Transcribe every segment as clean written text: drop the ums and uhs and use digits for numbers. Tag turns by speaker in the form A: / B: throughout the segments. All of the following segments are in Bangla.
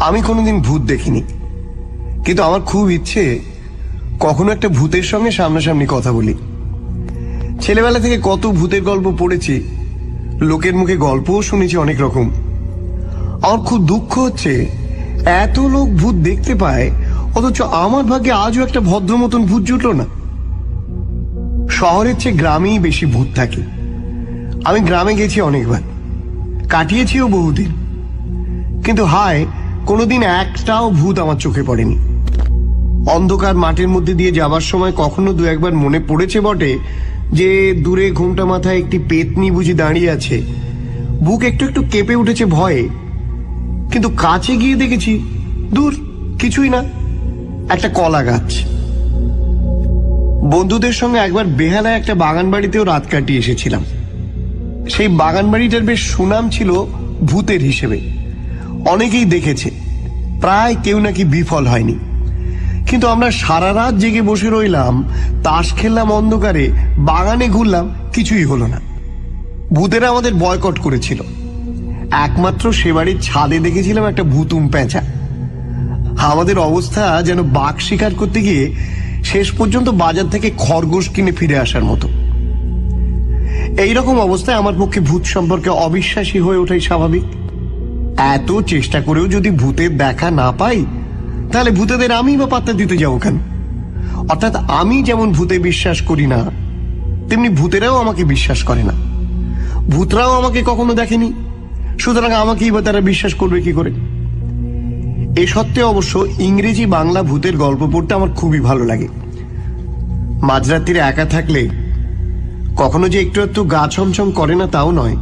A: আমি কোনোদিন ভূত দেখিনি, কিন্তু আমার খুব ইচ্ছে কখনো একটা ভূতের সঙ্গে সামনাসামনি কথা বলি। ছেলেবেলা থেকে কত ভূতের গল্প পড়েছি, লোকের মুখে গল্পও শুনেছি অনেক রকম। আমার খুব দুঃখ হচ্ছে এত লোক ভূত দেখতে পায়, অথচ আমার ভাগ্যে আজও একটা ভদ্র মতন ভূত জুটল না। শহরের চেয়ে গ্রামেই বেশি ভূত থাকে। আমি গ্রামে গেছি অনেকবার, কাটিয়েছিও বহুদিন, কিন্তু হায় কোনোদিন একটাও ভূত আমার চোখে পড়েনি। অন্ধকার মাঠের মধ্যে দিয়ে যাবার সময় কখনো দু একবার মনে পড়েছে বটে যে দূরে ঘোমটা মাথায় একটি পেতনি বুঝি দাঁড়িয়ে আছে। বুক একটু একটু কেঁপে উঠেছে ভয়ে, কিন্তু কাছে গিয়ে দেখেছি দূর কিছুই না, একটা কলা গাছ। বন্ধুদের সঙ্গে একবার বেহালায় একটা বাগান বাড়িতেও রাত কাটিয়ে এসেছিলাম। সেই বাগান বাড়িটার বেশ সুনাম ছিল ভূতের হিসেবে, অনেকেই দেখেছে, প্রায় কেউ নাকি বিফল হয়নি। কিন্তু আমরা সারা রাত জেগে বসে রইলাম, তাস খেললাম অন্ধকারে, বাগানে ঘুরলাম, কিছুই হলো না। ভূতেরা আমাদের বয়কট করেছিল। একমাত্র সে বাড়ির ছাদে দেখেছিলাম একটা ভূতুম পেঁচা। আমাদের অবস্থা যেন বাঘ শিকার করতে গিয়ে শেষ পর্যন্ত বাজার থেকে খরগোশ কিনে ফিরে আসার মতো। এইরকম অবস্থায় আমার পক্ষে ভূত সম্পর্কে অবিশ্বাসী হয়ে ওঠাই স্বাভাবিক। এত চেষ্টা করেও যদি ভূতের দেখা না পাই, তাহলে ভূতেদের আমি বা পাত্তা দিতে যাবো কেন? অর্থাৎ আমি যেমন ভূতে বিশ্বাস করি না, তেমনি ভূতেরাও আমাকে বিশ্বাস করে না। ভূতরাও আমাকে কখনো দেখেনি, সুতরাং আমাকেই বা তারা বিশ্বাস করবে কি করে? এ সত্ত্বেও অবশ্য ইংরেজি বাংলা ভূতের গল্প পড়তে আমার খুবই ভালো লাগে। মাঝরাত্রিরে একা থাকলে কখনো যে একটু একটু গা ছমছম করে না তাও নয়,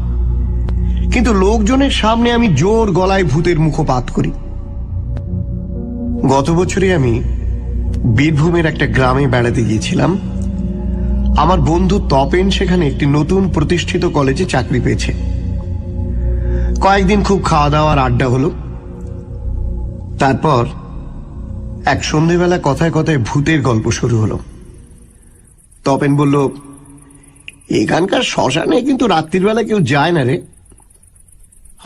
A: কিন্তু লোকজনের সামনে আমি জোর গলায় ভূতের মুখপাত করি। গত বছরে আমি বীরভূমের একটা গ্রামে বেড়াতে গিয়েছিলাম। আমার বন্ধু তপেন সেখানে একটি নতুন প্রতিষ্ঠিত কলেজে চাকরি পেয়েছে। কয়েকদিন খুব খাওয়া দাওয়ার আড্ডা হলো। তারপর এক সন্ধেবেলা কথায় কথায় ভূতের গল্প শুরু হলো। তপেন বলল, এখানকার শ্মশানে কিন্তু রাত্রির বেলা কেউ যায় না রে।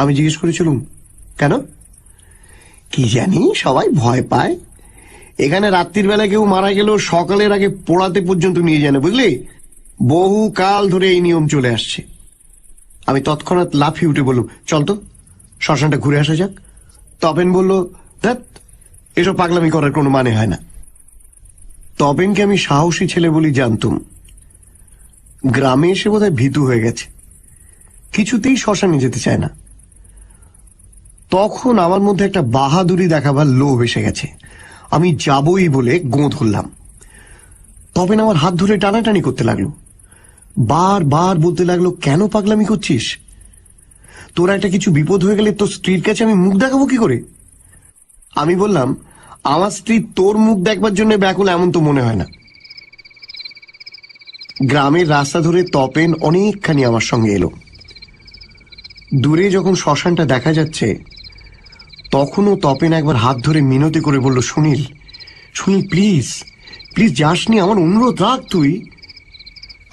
A: আমি জিজ্ঞেস করেছিলাম, কেন? কি জানি, সবাই ভয় পায়। এখানে রাত্রির বেলা কেউ মারা গেলেও সকালের আগে পোড়াতে পর্যন্ত নিয়ে যায় না, বুঝলি? বহু কাল ধরে এই নিয়ম চলে আসছে। আমি তৎক্ষণাৎ লাফিয়ে উঠে বললাম, চল তো শ্মশানটা ঘুরে আসা যাক। তপেন বলল, ধ্যাৎ, এসব পাগলামি করার কোনো মানে হয় না। তপেনকে আমি সাহসী ছেলে বলি জানতুম। গ্রামে এসে বোধহয় ভীতু হয়ে গেছে, কিছুতেই শ্মশানে যেতে চায় না। তখন আমার মধ্যে একটা বাহাদুরি দেখাবার লোভ এসে গেছে। আমি যাবই বলে গোঁ ধরলাম। তপেন আমার হাত ধরে টানাটানি করতে লাগলো, বারবার বলতে লাগলো, কেন পাগলামি করছিস? তোরা একটা কিছু বিপদ হয়ে গেলে তোর স্ত্রীর কাছে আমি মুখ দেখাবো কি করে? আমি বললাম, আমার স্ত্রী তোর মুখ দেখবার জন্য ব্যাকুল এমন তো মনে হয় না। গ্রামের রাস্তা ধরে তপেন অনেকখানি আমার সঙ্গে এলো। দূরে যখন শ্মশানটা দেখা যাচ্ছে, তখনও তপেন একবার হাত ধরে মিনতি করে বলল, সুনীল, সুনীল, প্লিজ প্লিজ যাসনি, আমার অনুরোধ রাখ তুই।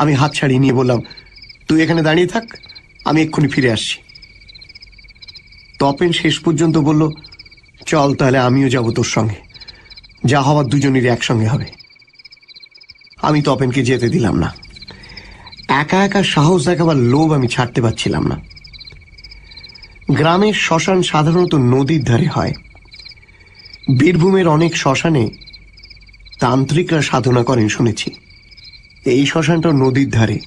A: আমি হাত ছাড়িয়ে নিয়ে বললাম, তুই এখানে দাঁড়িয়ে থাক, আমি এক্ষুনি ফিরে আসছি। তপেন শেষ পর্যন্ত বলল, চল তাহলে আমিও যাব তোর সঙ্গে, যা হওয়ার দুজনেরই একসঙ্গে হবে। আমি তপেনকে যেতে দিলাম না। একা একা সাহস দেখাবার লোভ আমি ছাড়তে পারছিলাম না। গ্রামের শ্মশান সাধারণত নদীর ধারে হয়। বীরভূমের অনেক শ্মশানে তান্ত্রিকরা সাধনা করেন শুনেছি। এই শ্মশানটা নদীর ধারে,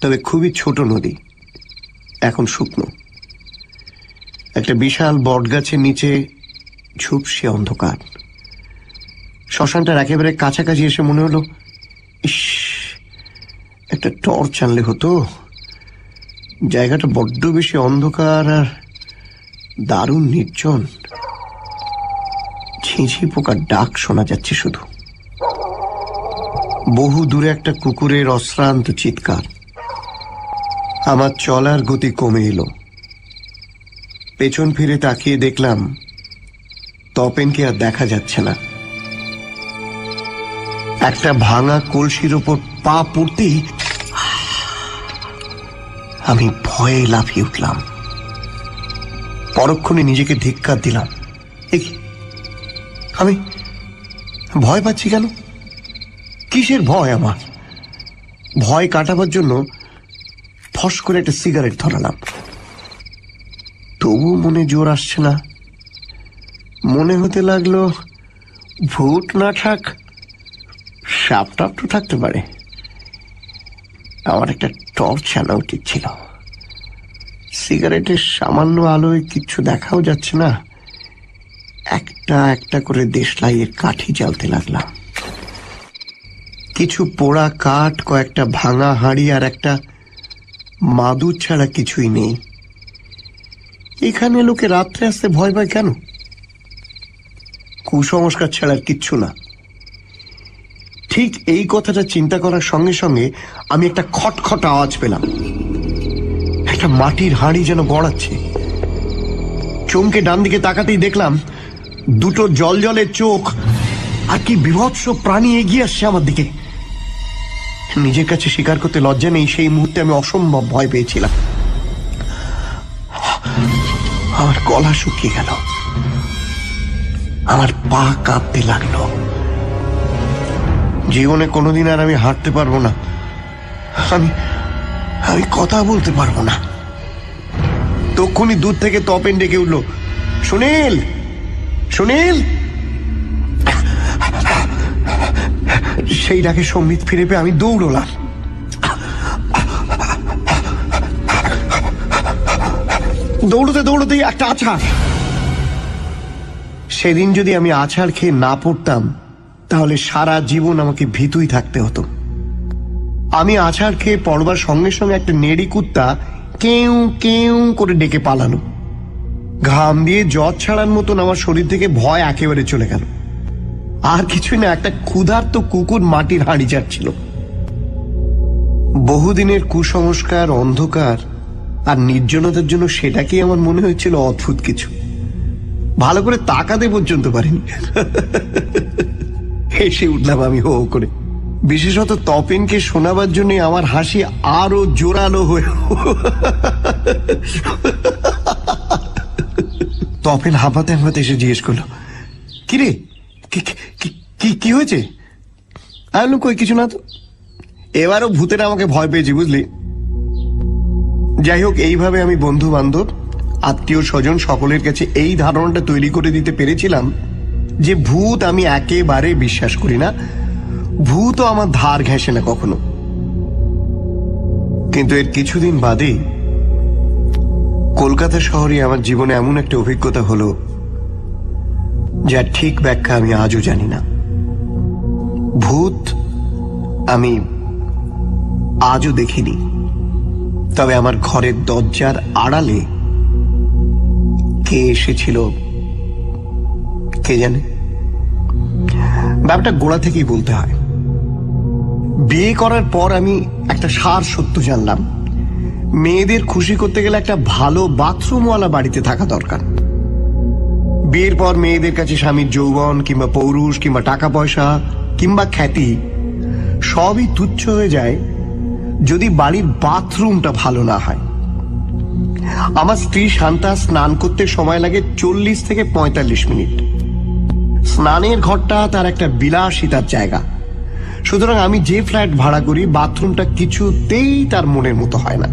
A: তবে খুবই ছোট নদী, এখন শুকনো। একটা বিশাল বটগাছের নিচে ঝুপসে অন্ধকার। শ্মশানটার একেবারে কাছাকাছি এসে মনে হলো, ইস, একটা টর্চ আনলে হতো। জায়গাটা বড্ড বেশি অন্ধকার আর দারুণ নির্জন। ঝিঁঝি পোকার ডাক শোনা যাচ্ছে শুধু। বহু দূরে একটা কুকুরের অশ্রান্ত চিৎকার। আমার চলার গতি কমে এলো। পেছন ফিরে তাকিয়ে দেখলাম তপেনকে আর দেখা যাচ্ছে না। একটা ভাঙা কলসির ওপর পা পড়তেই আমি ভয়ে লাফিয়ে উঠলাম। পরক্ষণে নিজেকে ধিক্কার দিলাম, আমি ভয় পাচ্ছি কেন? কিসের ভয় আমার? ভয় কাটাবার জন্য ফস করে একটা সিগারেট ধরালাম। তবু মনে জোর আসছে না। মনে হতে লাগলো ভূত না থাক, সাপ টাপ তো থাকতে পারে। আমার একটা টর্চ আনা উচিত ছিল। সিগারেটের সামান্য আলোয় কিচ্ছু দেখাও যাচ্ছে না। একটা একটা করে দেশলাইয়ের কাঠি জ্বালতে লাগলাম। কিছু পোড়া কাঠ, কয়েকটা ভাঙা হাঁড়ি আর একটা মাদুর ছাড়া কিছুই নেই। এখানে লোকে রাত্রে আসতে ভয় পায় কেন? কুসংস্কার ছাড়া কিচ্ছু না। ঠিক এই কথাটা চিন্তা করার সঙ্গে সঙ্গে আমি একটা খটখট আওয়াজ পেলাম। একটা মাটির হাঁড়ি যেন গড়াচ্ছে। চমকে ডান দিকে তাকাতেই দেখলাম দুটো জলজলের চোখ আর কি বিভৎস প্রাণী এগিয়ে আসছে আমার দিকে। নিজের কাছে স্বীকার করতে লজ্জা নেই, সেই মুহূর্তে আমি অসম্ভব ভয় পেয়েছিলাম। আমার গলা শুকিয়ে গেল, আমার পা কাঁপতে লাগলো। জীবনে কোনোদিন আর আমি হাঁটতে পারবো না, আমি কথা বলতে পারবো না। তক্ষুনি দূর থেকে তপেন ডেকে উঠল, সুনীল, সুনীল। সেই ডাকে সম্বিত ফিরে পেয়ে আমি দৌড়লাম। দৌড়তে দৌড়তেই একটা আছাড়। সেদিন যদি আমি আছাড় খেয়ে না পড়তাম তাহলে সারা জীবন আমাকে ভীতুই থাকতে হতো। আমি আছাড় খেয়ে পড়বার সঙ্গে সঙ্গে একটা নেড়ি কুত্তা কেউ কেউ করে ডেকে পালানো। ঘাম দিয়ে জট ছাড়ার মতন আমার শরীর থেকে ভয় একেবারে চলে গেল। আর কিছুই না, একটা ক্ষুধার্ত কুকুর মাটির হাঁড়ি চাটছিল। বহুদিনের কুসংস্কার, অন্ধকার আর নির্জনতার জন্য সেটাকেই আমার মনে হয়েছিল অদ্ভুত কিছু। ভালো করে তাকাতে পর্যন্ত পারিনি। হেসে উঠলাম আমি হো হো করে। বিশেষত তপেনকে শোনাবার জন্য আমার হাসি আরো জোরালো হয়ে। তপেন হাঁপাতে হাঁপাতে এসে জিজ্ঞেস করলো, কিরে কি হয়েছে? আমি কই কিছু না তো। এবারও ভূতেরা আমাকে ভয় পেয়েছি, বুঝলি। যাই হোক, এইভাবে আমি বন্ধু বান্ধব, আত্মীয় স্বজন সকলের কাছে এই ধারণাটা তৈরি করে দিতে পেরেছিলাম যে ভূত আমি একেবারে বিশ্বাস করি না, ভূতও আমার ধার ঘেঁষে না কখনো। কিন্তু এর কিছুদিন বাদেই কলকাতা শহরে আমার জীবনে এমন একটা অভিজ্ঞতা হলো যার ঠিক ব্যাখ্যা আমি আজও জানি না। ভূত আমি আজও দেখিনি, তবে আমার ঘরের দরজার আড়ালে কে এসেছিল কে জানে। ব্যাপারটা গোড়া থেকেই বলতে হয়। বিয়ে করার পর আমি একটা সার সত্য জানলাম, মেয়েদের খুশি করতে গেলে একটা ভালো বাথরুমওয়ালা বাড়িতে থাকা দরকার। বিয়ের পর মেয়েদের কাছে স্বামীর যৌবন কিংবা পৌরুষ কিংবা টাকা পয়সা কিংবা খ্যাতি সবই তুচ্ছ হয়ে যায় যদি বাড়ির বাথরুমটা ভালো না হয়। আমার স্ত্রী শান্তা স্নান করতে সময় লাগে 40 থেকে 45 মিনিট। স্নানের ঘরটা তার একটা বিলাসিতার জায়গা। সুতরাং আমি যে ফ্ল্যাট ভাড়া করি, বাথরুমটা কিছুতেই তার মনের মতো হয় না।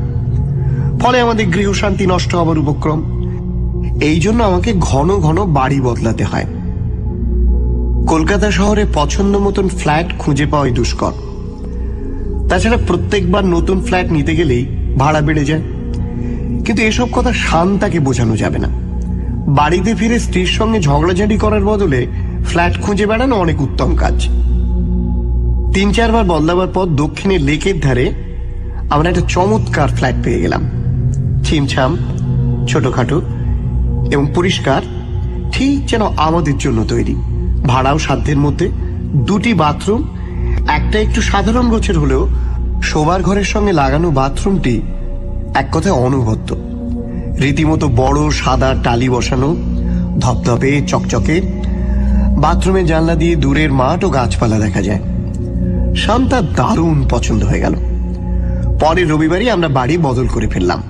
A: ফলে আমাদের গৃহশান্তি নষ্ট হবার উপক্রম। এই জন্য আমাকে ঘন ঘন বাড়ি বদলাতে হয়। কলকাতা শহরে পছন্দ মতন ফ্ল্যাট খুঁজে পাওয়াই দুষ্কর। তাছাড়া প্রত্যেকবার নতুন ফ্ল্যাট নিতে গেলেই ভাড়া বেড়ে যায়। কিন্তু এসব কথা শান্তাকে বোঝানো যাবে না। বাড়িতে ফিরে স্ত্রীর সঙ্গে ঝগড়াঝাটি করার বদলে ফ্ল্যাট খুঁজে বেড়ানো অনেক উত্তম কাজ। 3-4 বার বদলাবার পর দক্ষিণে লেকের ধারে আমরা একটা চমৎকার ফ্ল্যাট পেয়ে গেলাম। ছিমছাম, ছোটখাটো এবং পরিষ্কার, ঠিক যেন আমাদের জন্য তৈরি। ভাড়াও সাধ্যের মধ্যে। 2টি বাথরুম, একটা একটু সাধারণ গোছের হলেও শোবার ঘরের সঙ্গে লাগানো বাথরুমটি এক কথায় অনবদ্য। রীতিমতো বড় সাদা টালি বসানো, ধপধপে চকচকে। বাথরুমের জানলা দিয়ে দূরের মাঠ ও গাছপালা দেখা যায়। শান্তার দারুণ পছন্দ হয়ে গেল। পরের রবিবারই আমরা বাড়ি বদল করে ফেললাম।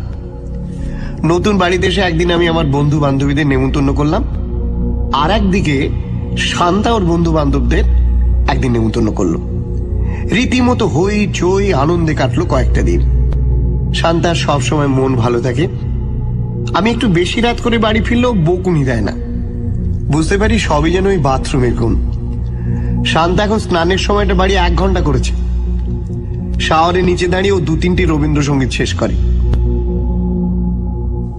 A: নতুন বাড়িতে এসে একদিন আমি আমার বন্ধু বান্ধবীদের নেমন্তন্ন করলাম। আর একদিকে শান্তা ওর বন্ধু বান্ধবদের একদিন নেমন্তন্ন করলো। রীতিমতো হই চই আনন্দে কাটলো কয়েকটা দিন। শান্তার সবসময় মন ভালো থাকে। আমি একটু বেশি রাত করে বাড়ি ফিরলেও বকুনি দেয় না। বুঝতে পারি সবই যেন ওই বাথরুমের গুণ। শান্তা এখন স্নানের সময়টা বাড়ি 1 ঘন্টা করেছে। শাওয়ারে নিচে দাঁড়িয়ে ও 2-3টি রবীন্দ্রসঙ্গীত শেষ করে।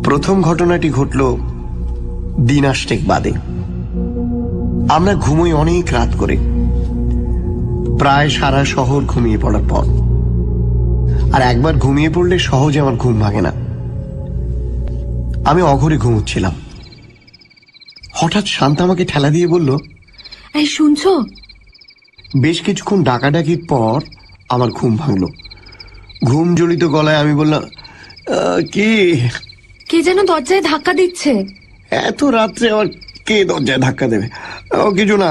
A: প্রথম ঘটনাটি ঘটল দিন 8 বাদে। আমরা ঘুমোই অনেক রাত করে, প্রায় সারা শহর ঘুমিয়ে পড়ার পর। আর একবার ঘুমিয়ে পড়লে সহজে আমার ঘুম ভাঙে না। আমি অঘরে ঘুমোচ্ছিলাম। হঠাৎ শান্তা আমাকে ঠেলা দিয়ে বলল,
B: এই শুনছো?
A: বেশ কিছুক্ষণ ডাকাডাকির পর আমার ঘুম ভাঙলো। ঘুম জড়িত গলায় আমি বললাম, কি?
B: কে যেন দরজায় ধাক্কা দিচ্ছে।
A: এত রাত্রে আবার কে দরজায় ধাক্কা দেবে? কিছু না,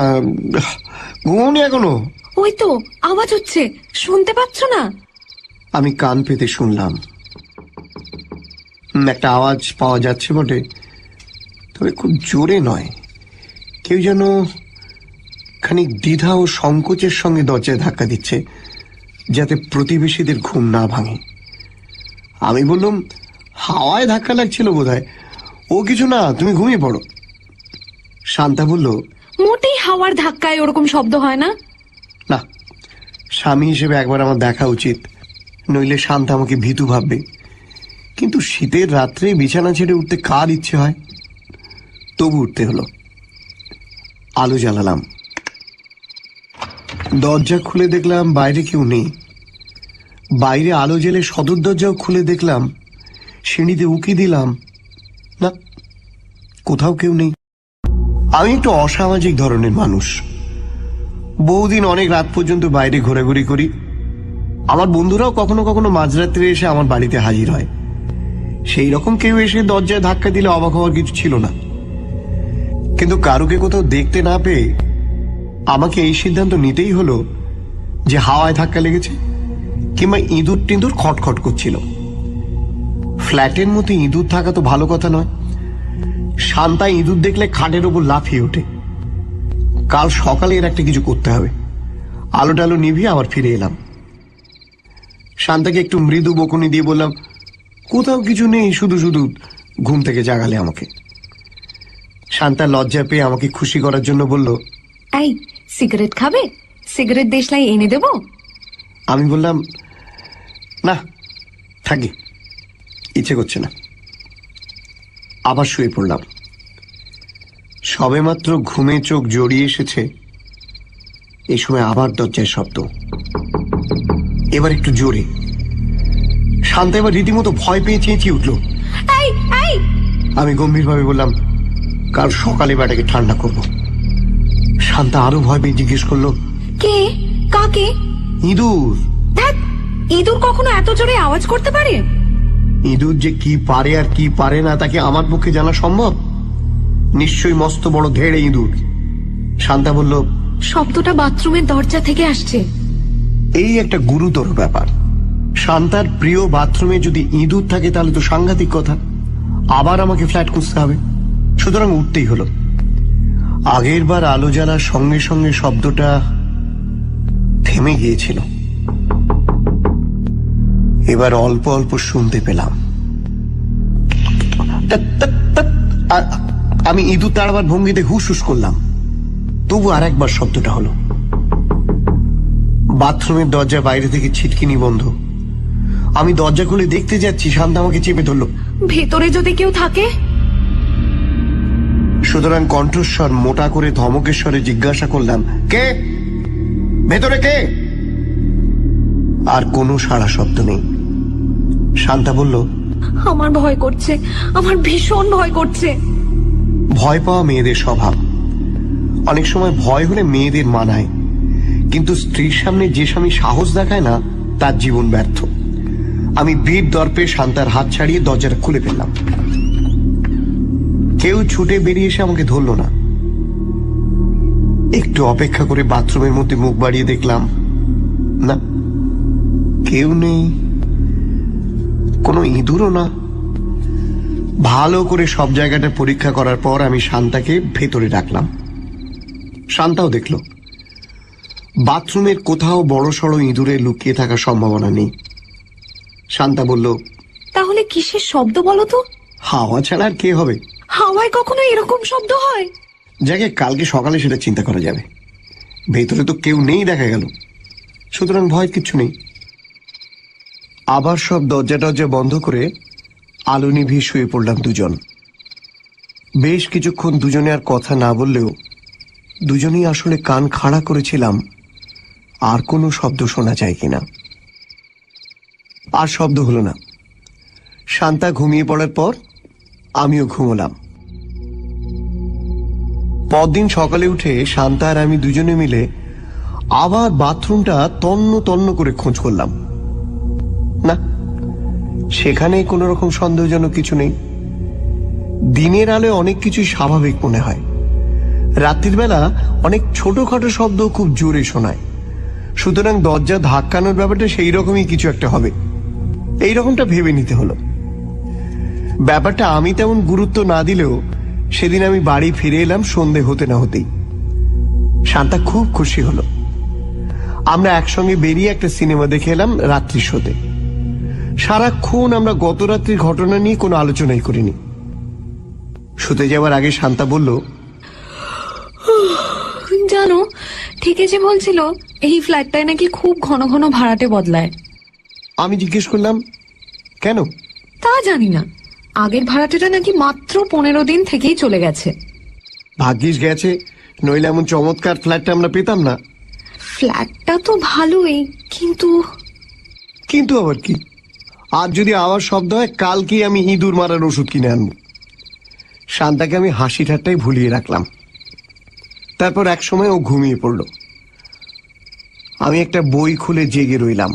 A: ঘুমোনি এখনো?
B: ওই তো আওয়াজ হচ্ছে, শুনতে পাচ্ছ না?
A: আমি কান পেতে শুনলাম। একটা আওয়াজ পাওয়া যাচ্ছে বটে, তবে খুব জোরে নয়। কেউ যেন খানিক দ্বিধা ও সংকোচের সঙ্গে দরজায় ধাক্কা দিচ্ছে, যাতে প্রতিবেশীদের ঘুম না ভাঙে। আমি বললাম, হাওয়ায় ধাক্কা লাগছিল বোধহয়। ও কিছু না, তুমি ঘুমিয়ে পড়ো। শান্তা বলল,
B: মোটেই হাওয়ার ধাক্কায় ওরকম শব্দ হয় না।
A: না, স্বামী হিসেবে একবার আমার দেখা উচিত, নইলে শান্তা আমাকে ভীতু ভাববে। কিন্তু শীতের রাত্রে বিছানা ছেড়ে উঠতে কার ইচ্ছে হয়? তবু উঠতে হলো। আলো জ্বালালাম। দরজা খুলে দেখলাম বাইরে কেউ নেই। বাইরে আলো জ্বেলে সদর দরজাও খুলে দেখলাম। সিঁড়িতে উকি দিলাম, না, কোথাও কেউ নেই। আমি একটু অসামাজিক ধরনের মানুষ। বহুদিন অনেক রাত পর্যন্ত বাইরে ঘোরাঘুরি করি। আমার বন্ধুরাও কখনো কখনো মাঝরাত্রে এসে আমার বাড়িতে হাজির হয়। সেই রকম কেউ এসে দরজায় ধাক্কা দিলে অবাক হওয়ার কিছু ছিল না। কিন্তু কারুকে কোথাও দেখতে না পেয়ে আমাকে এই সিদ্ধান্ত নিতেই হলো যে হাওয়ায় ধাক্কা লেগেছে, কিংবা ইঁদুর টিঁদুর খটখট করছিল। ফ্ল্যাটের মধ্যে ইঁদুর থাকা তো ভালো কথা নয়। শান্তা ইঁদুর দেখলে খাটের ওপর লাফিয়ে ওঠে। কাল সকালে এর একটা কিছু করতে হবে। আলো টালো নিভিয়ে আবার ফিরে এলাম। শান্তাকে একটু মৃদু বকুনি দিয়ে বললাম, কোথাও কিছু নেই, শুধু শুধু ঘুম থেকে জাগালে আমাকে। শান্তা লজ্জা পেয়ে আমাকে খুশি করার জন্য বলল,
B: এই সিগারেট খাবে? সিগারেট দেশলাই এনে দেব?
A: আমি বললাম, না থাকি, ইচ্ছে করছে না। আবার শুয়ে পড়লাম। সবেমাত্র ঘুমে চোখ জড়িয়ে এসেছে, এই সময় আবার দরজার শব্দ, এবার একটু জোরে। শান্তা এবার রীতিমতো ভয় পেয়ে চেঁচিয়ে উঠল। আমি গম্ভীরভাবে বললাম, কাল সকালে বেটাকে ঠান্ডা করব। শান্তা আরো ভয় পেয়ে জিজ্ঞেস করলো,
B: কে? কাকে?
A: ইঁদুর।
B: ইঁদুর কখনো এত জোরে আওয়াজ করতে পারে?
A: ইঁদুর যে কি পারে আর কি পারে না তাকে আমার পক্ষে জানা সম্ভব? নিশ্চয়ই মস্ত বড় ধেড়ে ইঁদুর। শান্তা বলল,
B: শব্দটা বাথরুমের দরজা থেকে আসছে।
A: এই একটা গুরুতর ব্যাপার। শান্তার প্রিয় বাথরুমে যদি ইঁদুর থাকে তাহলে তো সাংঘাতিক কথা। আবার আমাকে ফ্ল্যাট খুঁজতে হবে। সুতরাং উঠতেই হলো। আগের বার আলো জ্বালার সঙ্গে সঙ্গে শব্দটা থেমে গিয়েছিল। এবার অল্প অল্প শুনতে পেলাম। আমি ইঁদুর তাড়াবার ভঙ্গিতে হুস হুস করলাম। তবু আর একবার শব্দটা হলো। বাথরুমের দরজা বাইরে থেকে ছিটকিনি বন্ধ। আমি দরজা খুলে দেখতে যাচ্ছি, শান্তা আমাকে চেপে ধরল।
B: ভেতরে যদি কেউ থাকে?
A: সুতরাং কণ্ঠস্বর মোটা করে ধমকেশ্বরে জিজ্ঞাসা করলাম, কে? ভেতরে কে? আর কোনো সাড়া শব্দ নেই। শান্তা বলল,
B: আমার ভয় করছে, আমার ভীষণ ভয় করছে।
A: ভয় পাওয়া মেয়েদের স্বভাব। অনেক সময় ভয় হলে মেয়েদের মানায়, কিন্তু স্ত্রীর সামনে যে স্বামী সাহস দেখায় না তার জীবন ব্যর্থ। আমি বীর দর্পে শান্তার হাত ছাড়িয়ে দরজাটা খুলে ফেললাম। কেউ ছুটে বেরিয়ে এসে আমাকে ধরল না। একটু অপেক্ষা করে বাথরুমের মধ্যে মুখ বাড়িয়ে দেখলাম, না, কেউ নেই, কোনো ইঁদুরও না। ভালো করে সব জায়গাটা পরীক্ষা করার পর আমি শান্তাকে ভেতরে রাখলাম। শান্তাও দেখল বাথরুমের কোথাও বড়সড় ইঁদুরে লুকিয়ে থাকার সম্ভাবনা নেই। শান্তা বলল,
B: তাহলে কিসের শব্দ বলো তো?
A: হাওয়া ছাড়া আর কে হবে?
B: হাওয়ায় কখনো এরকম শব্দ হয়?
A: যাকে কালকে সকালে সেটা চিন্তা করা যাবে। ভেতরে তো কেউ নেই দেখা গেল, সুতরাং ভয়ের কিচ্ছু নেই। আবার সব দরজা টরজা বন্ধ করে আলো নিভিয়ে শুয়ে পড়লাম দুজন। বেশ কিছুক্ষণ দুজনে আর কথা না বললেও দুজনেই আসলে কান খাড়া করেছিলাম আর কোনো শব্দ শোনা যায় কিনা। আর শব্দ হলো না। শান্তা ঘুমিয়ে পড়ার পর আমিও ঘুমোলাম। পরদিন সকালে উঠে শান্তা আর আমি দুজনে মিলে আবার বাথরুমটা তন্ন তন্ন করে খোঁজ করলাম। না, সেখানে কোনো রকম সন্দেহজনক কিছু নেই। দিনের আলোয় অনেক কিছুই স্বাভাবিক মনে হয়, রাত্রির বেলা অনেক ছোটখাটো শব্দ খুব জোরে শোনায়। সুতরাং দরজা ধাক্কানোর ব্যাপারটা সেই রকমই কিছু একটা হবে, এই রকমটা ভেবে নিতে হলো। ব্যাপারটা আমি তেমন গুরুত্ব না দিলেও সেদিন আমি বাড়ি ফিরে এলাম সন্ধে হতে না হতেই। শান্তা খুব খুশি হলো। আমরা একসঙ্গে বেরিয়ে একটা সিনেমা দেখে এলাম রাত্রি শোতে। সারাক্ষণ আমরা গত রাত্রির ঘটনা নিয়ে কোনো আলোচনাই করিনি। শুতে যাওয়ার আগে শান্তা বলল,
B: জানো, ঠিকই যে বলছিল এই ফ্ল্যাটটায় নাকি খুব ঘন ঘন ভাড়াটে বদলায়।
A: আমি জিজ্ঞেস করলাম, কেন?
B: তা জানি না, আগের ভাড়াটেটা নাকি মাত্র 15 দিন থেকেই চলে গেছে।
A: ভাগ্যিস গেছে, নইলে এমন চমৎকার ফ্ল্যাটটা আমরা পেতাম না।
B: ফ্ল্যাটটা তো ভালোই, কিন্তু
A: কিন্তু আবার কি? আর যদি আবার শব্দ হয়, কালকেই আমি ইঁদুর মারার ওষুধ কিনে আনবো। শান্তাকে আমি হাসি ঠাট্টাই ভুলিয়ে রাখলাম। তারপর এক সময় ও ঘুমিয়ে পড়ল। আমি একটা বই খুলে জেগে রইলাম।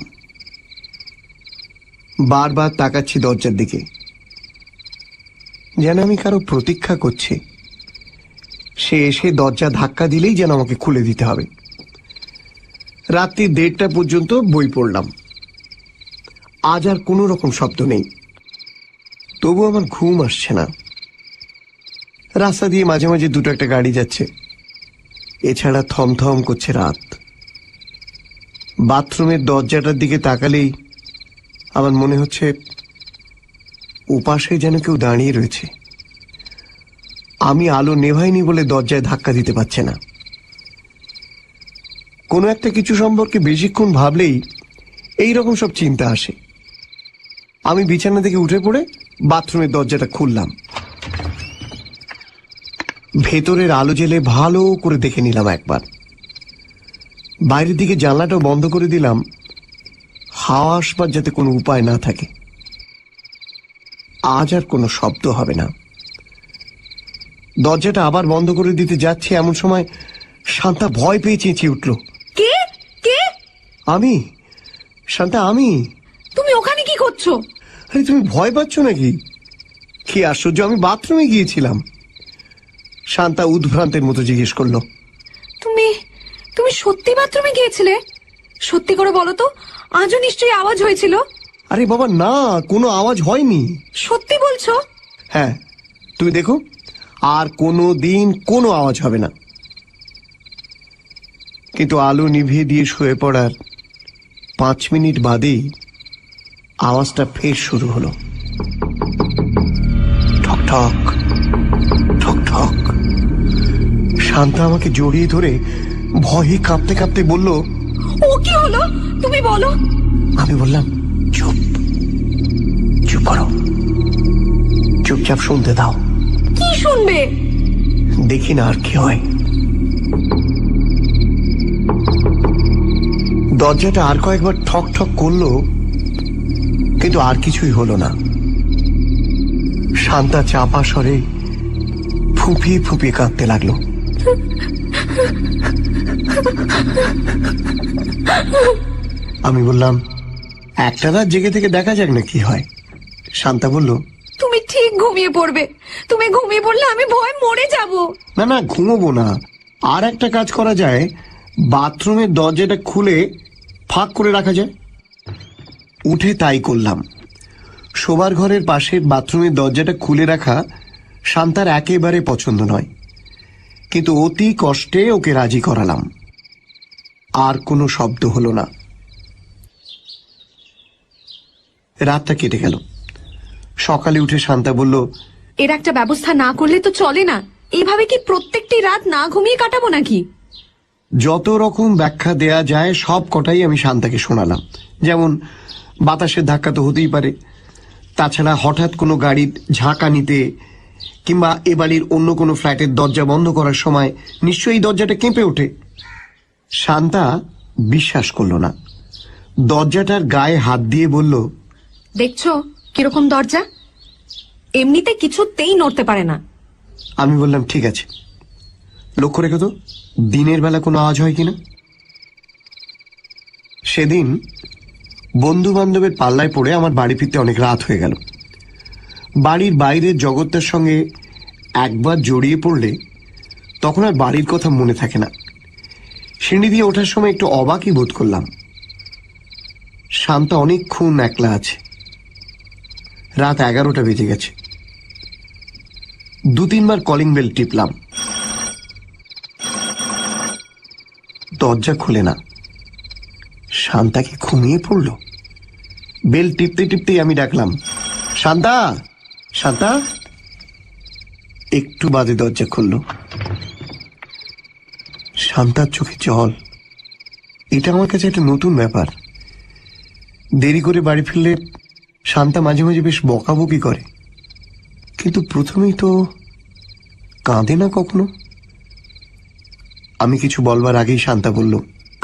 A: বারবার তাকাচ্ছি দরজার দিকে, যেন আমি কারো প্রতীক্ষা করছি। সে এসে দরজা ধাক্কা দিলেই যেন আমাকে খুলে দিতে হবে। রাত্রি 1:30টা পর্যন্ত বই পড়লাম। আজ আর কোনো রকম শব্দ নেই, তবু আমার ঘুম আসছে না। রাস্তা দিয়ে মাঝে মাঝে দুটো একটা গাড়ি যাচ্ছে, এছাড়া থমথম করছে রাত। বাথরুমের দরজাটার দিকে তাকালেই আমার মনে হচ্ছে ওপাশে যেন কেউ দাঁড়িয়ে রয়েছে। আমি আলো নেভাইনি বলে দরজায় ধাক্কা দিতে পারছে না। কোনো একটা কিছু সম্পর্কে বেশিক্ষণ ভাবলেই এইরকম সব চিন্তা আসে। আমি বিছানা থেকে উঠে পড়ে বাথরুমের দরজাটা খুললাম। ভেতরের আলো জ্বেলে ভালো করে দেখে নিলাম একবার। বাইরের দিকে জানলাটাও বন্ধ করে দিলাম, হাওয়া আসবার যাতে কোনো উপায় না থাকে। আজ আর কোনো শব্দ হবে না। দরজাটা আবার বন্ধ করে দিতে যাচ্ছে, এমন সময় শান্তা ভয় পেয়ে চেঁচিয়ে উঠল,
B: কে কে?
A: আমি। শান্তা, আমি।
B: তুমি ওখানে কি করছো?
A: আরে তুমি ভয় পাচ্ছ নাকি? কি আশ্চর্য, আমি বাথরুমে গিয়েছিলাম। শান্তা উদ্ভ্রান্তের মতো জিজ্ঞেস করলো,
B: তুমি তুমি সত্যি বাথরুমে গিয়েছিলে? সত্যি করে বলো তো, আজও নিশ্চয়ই আওয়াজ হয়েছিল।
A: আরে বাবা না, কোনো আওয়াজ হয়নি।
B: সত্যি বলছো?
A: হ্যাঁ, তুমি দেখো, আর কোনো দিন কোনো আওয়াজ হবে না। কিন্তু আলো নিভিয়ে দিয়ে শুয়ে পড়ার 5 মিনিট বাদেই আওয়াজটা ফের শুরু হলো। ঠক ঠক ঠক ঠক। শান্তা আমাকে জড়িয়ে ধরে ভয়ে কাঁপতে কাঁপতে বলল,
B: ও কি হলো তুমি বলো।
A: আমি বললাম, চুপ চুপ করো, চুপচাপ শুনতে দাও।
B: কি শুনবে?
A: দেখি না আর কি হয়। দরজাটা আর কয়েকবার ঠক ঠক করলো, কিন্তু আর কিছুই হলো না। শান্তা চাপা স্বরে ফুঁপিয়ে ফুঁপিয়ে কাঁদতে লাগলো। আমি বললাম, একটা রাত জেগে থেকে দেখা যাক না কি হয়। শান্তা বলল,
B: তুমি ঠিক ঘুমিয়ে পড়বে। তুমি ঘুমিয়ে পড়লে আমি ভয় মরে যাব।
A: না না, ঘুমোবো না। আর একটা কাজ করা যায়, বাথরুমের দরজাটা খুলে ফাঁক করে রাখা যায়। উঠে তাই করলাম। শোবার ঘরের পাশের বাথরুমের দরজাটা খুলে রাখা শান্তার একেবারে পছন্দ নয়, কিন্তু অতি কষ্টে ওকে রাজি করালাম। আর কোনো শব্দ হলো না। রাতটা কেটে গেল। সকালে উঠে শান্তা বলল,
B: এর একটা ব্যবস্থা না করলে তো চলে না। এভাবে কি প্রত্যেকটি রাত না ঘুমিয়ে কাটাবো নাকি?
A: যত রকম ব্যাখ্যা দেয়া যায় সব কটাই আমি শান্তাকে শোনালাম। যেমন বাতাসের ধাক্কা তো হতেই পারে, তাছাড়া হঠাৎ কোনো গাড়ির ঝাঁকা নিতে, কিংবা এ বাড়ির অন্য কোনো ফ্ল্যাটের দরজা বন্ধ করার সময় নিশ্চয়ই দরজাটা কেঁপে ওঠে। শান্তা বিশ্বাস করল না। দরজাটার গায়ে হাত দিয়ে বলল,
B: দেখছো কিরকম দরজা, এমনিতে কিছুতেই নড়তে পারে না।
A: আমি বললাম, ঠিক আছে, লক্ষ্য রেখো তো দিনের বেলা কোনো আওয়াজ হয় কিনা। সেদিন বন্ধু বান্ধবের পাল্লায় পড়ে আমার বাড়ি ফিরতে অনেক রাত হয়ে গেল। বাড়ির বাইরের জগৎটার সঙ্গে একবার জড়িয়ে পড়লে তখন আর বাড়ির কথা মনে থাকে না। সিঁড়ি দিয়ে ওঠার সময় একটু অবাকই বোধ করলাম। শান্তা অনেকক্ষণ একলা আছে। রাত 11টা বেজে গেছে। 2-3 বার কলিং বেল টিপলাম, দরজা খুলে না। শান্তা কি ঘুমিয়ে পড়ল? বেল টিপতে টিপতেই আমি ডাকলাম, শান্তা, শান্তা। একটু বাদে দরজা খুলল। শান্তার চোখে জল। এটা আমার কাছে একটা নতুন ব্যাপার। দেরি করে বাড়ি ফিরলে শান্তা মাঝে মাঝে বেশ বকাবকি করে, কিন্তু প্রথমেই তো কাঁদে না কখনো। আমি কিছু বলবার আগেই শান্তা বলল,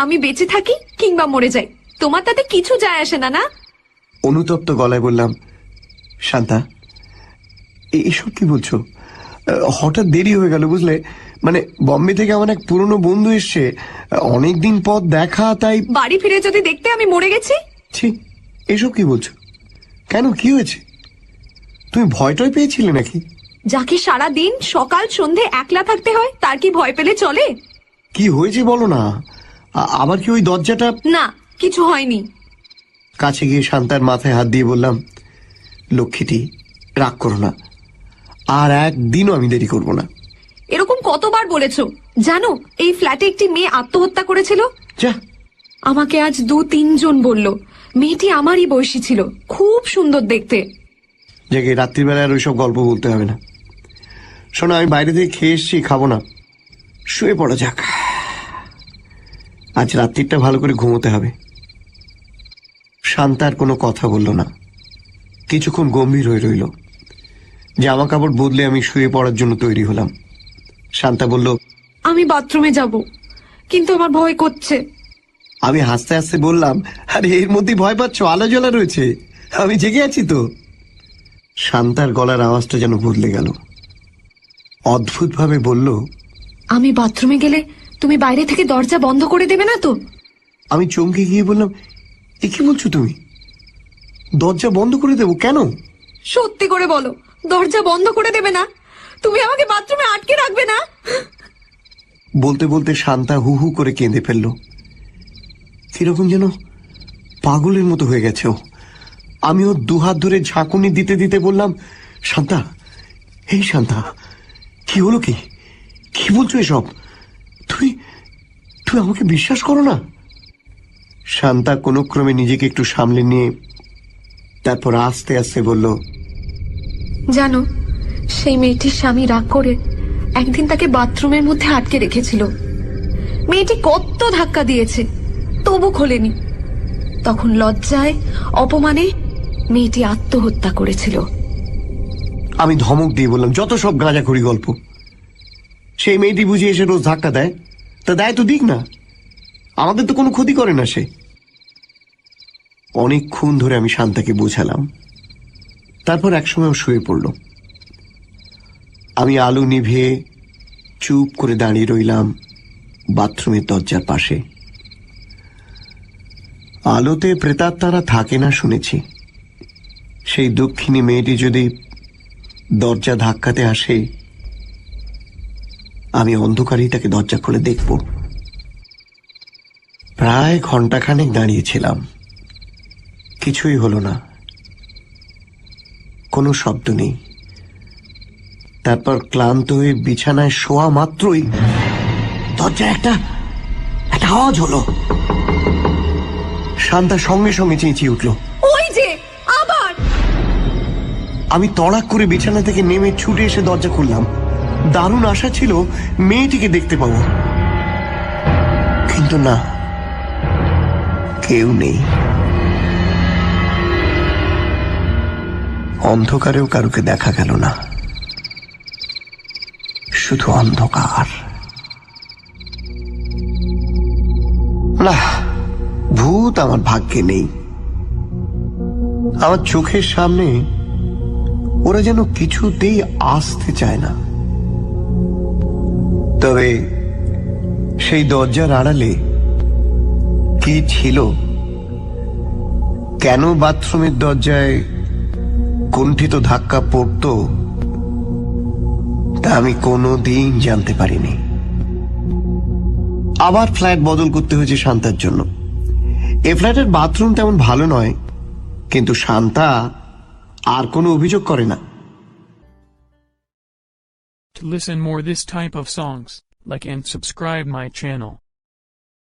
B: আমি বেঁচে থাকি কিংবা মরে যাই, তোমার তাতে কিছু যায় আসে না। না,
A: অনুতপ্ত গলায় বললাম, শান্তা, এসব কি বলছো? হঠাৎ দেরি হয়ে গেল বুঝলে। মানে বম্বে থেকে আমার এক পুরনো বন্ধু এসছে, অনেকদিন পর দেখা, তাই।
B: বাড়ি ফিরে যদি দেখতে আমি মরে গেছি।
A: ছি, এসব কি বলছো? কেন, কি হয়েছে? তুমি ভয় টয় পেয়েছিলে নাকি?
B: যাকে সারা দিন সকাল সন্ধে একলা থাকতে হয় তার কি ভয় পেলে চলে?
A: কি হয়েছে বলো না। আবার কি ওই দরজাটা?
B: না, কিছু হয়নি।
A: কাছে গিয়ে শান্তার মাথায় হাত দিয়ে বললাম, লক্ষ্মীটি, রাগ করো না, আর একদিনও আমি দেরি করব না।
B: এরকম কতবার বলেছো? জানো এই ফ্ল্যাটে একটি মেয়ে আত্মহত্যা করেছিল।
A: যা,
B: আমাকে আজ 2-3 জন বলল। মেয়েটি আমারই বয়সী ছিল, খুব সুন্দর দেখতে।
A: জেগে রাত্রিবেলা আর ওইসব গল্প বলতে হবে না। শোনো, আমি বাইরে থেকে খেয়ে এসছি, খাবো না, শুয়ে পড়া যাক। আজ রাত্রিটা ভালো করে ঘুমোতে হবে। শান্তার কোনো কথা বলল না, কিছুক্ষণ গম্ভীর হয়ে রইল। জামা কাপড় বদলে আমি শুয়ে পড়ার জন্য তৈরি হলাম। শান্তা বলল,
B: আমি বাথরুমে যাব, কিন্তু আমার ভয় করছে।
A: আমি হাসতে হাসতে বললাম, আরে এর মধ্যে ভয় পাচ্ছ? আলো জ্বলা রয়েছে, আমি জেগে আছি তো। শান্তার গলার আওয়াজটা যেন বদলে গেল। অদ্ভুতভাবে বলল,
B: আমি বাথরুমে গেলে তুমি বাইরে থেকে দরজা বন্ধ করে দেবে না তো?
A: আমি চমকে গিয়ে বললাম, এ কি বলছো তুমি? দরজা বন্ধ করে দেবো কেন?
B: সত্যি করে বলো, দরজা বন্ধ করে দেবে না? তুমি আমাকে বাথরুমে আটকে রাখবে না?
A: বলতে বলতে শান্তা হু হু করে কেঁদে ফেলল। কিরকম যেন পাগলের মতো হয়ে গেছে ও। আমি ওর দুহাত ধরে ঝাঁকুনি দিতে দিতে বললাম, শান্তা, এই শান্তা, কি হলো? কি কি বলছো এসব? তুই তুই আমাকে বিশ্বাস করো না? শান্তা কোনো ক্রমে নিজেকে একটু সামলে নিয়ে তারপর আস্তে আস্তে বলল,
B: জানো, সেই মেয়েটির স্বামী রাগ করে একদিন তাকে বাথরুমের মধ্যে আটকে রেখেছিল। মেয়েটি কত ধাক্কা দিয়েছে, তবু খোলেনি। তখন লজ্জায় অপমানে মেয়েটি আত্মহত্যা করেছিল।
A: আমি ধমক দিয়ে বললাম, যত সব গাঁজাখড়ি গল্প। সেই মেয়েটি বুঝে এসে রোজ ধাক্কা দেয়, তা দেয় তো দিক না, আমাদের তো কোনো ক্ষতি করে না সে। অনেকক্ষণ ধরে আমি শান্তাকে বোঝালাম। তারপর একসময় শুয়ে পড়ল। আমি আলো নিভিয়ে চুপ করে দাঁড়িয়ে রইলাম বাথরুমের দরজার পাশে। আলোতে প্রেতাত্মারা থাকে না শুনেছি। সেই দক্ষিণী মেয়েটি যদি দরজা ধাক্কাতে আসে, আমি অন্ধকারেই তাকে দরজা খুলে দেখব। প্রায় ঘন্টাখানেক দাঁড়িয়েছিলাম, কিছুই হলো না। কোনো শব্দ নেই। তারপর ক্লান্ত হয়ে বিছানায় শোয়া মাত্রই দরজায় একটা আওয়াজ হলো। শান্তা সঙ্গে সঙ্গে চেঁচিয়ে উঠল,
B: ওই যে আবার!
A: আমি তড়াক করে বিছানা থেকে নেমে ছুটে এসে দরজা খুললাম। দারুণ আশা ছিল মেয়েটিকে দেখতে পাবো, কিন্তু না, কেউ নেই। অন্ধকারেও কারুকে দেখা গেল না, শুধু অন্ধকার। না, ভূত আমার ভাগ্যে নেই। আমার চোখের সামনে ওরা যেন কিছুতেই আসতে চায় না। তবে সেই দরজার আড়ালে কি ছিল, কেন বাথরুমের দরজায় কুণ্ঠিত ধাক্কা পড়তো, তা আমি কোনোদিন জানতে পারিনি। আবার ফ্ল্যাট বদল করতে হয়েছে শান্তার জন্য। এ ফ্ল্যাটের বাথরুম তেমন ভালো নয়, কিন্তু শান্তা আর কোনো অভিযোগ করে না।
C: To listen more this type of songs, like and subscribe my channel.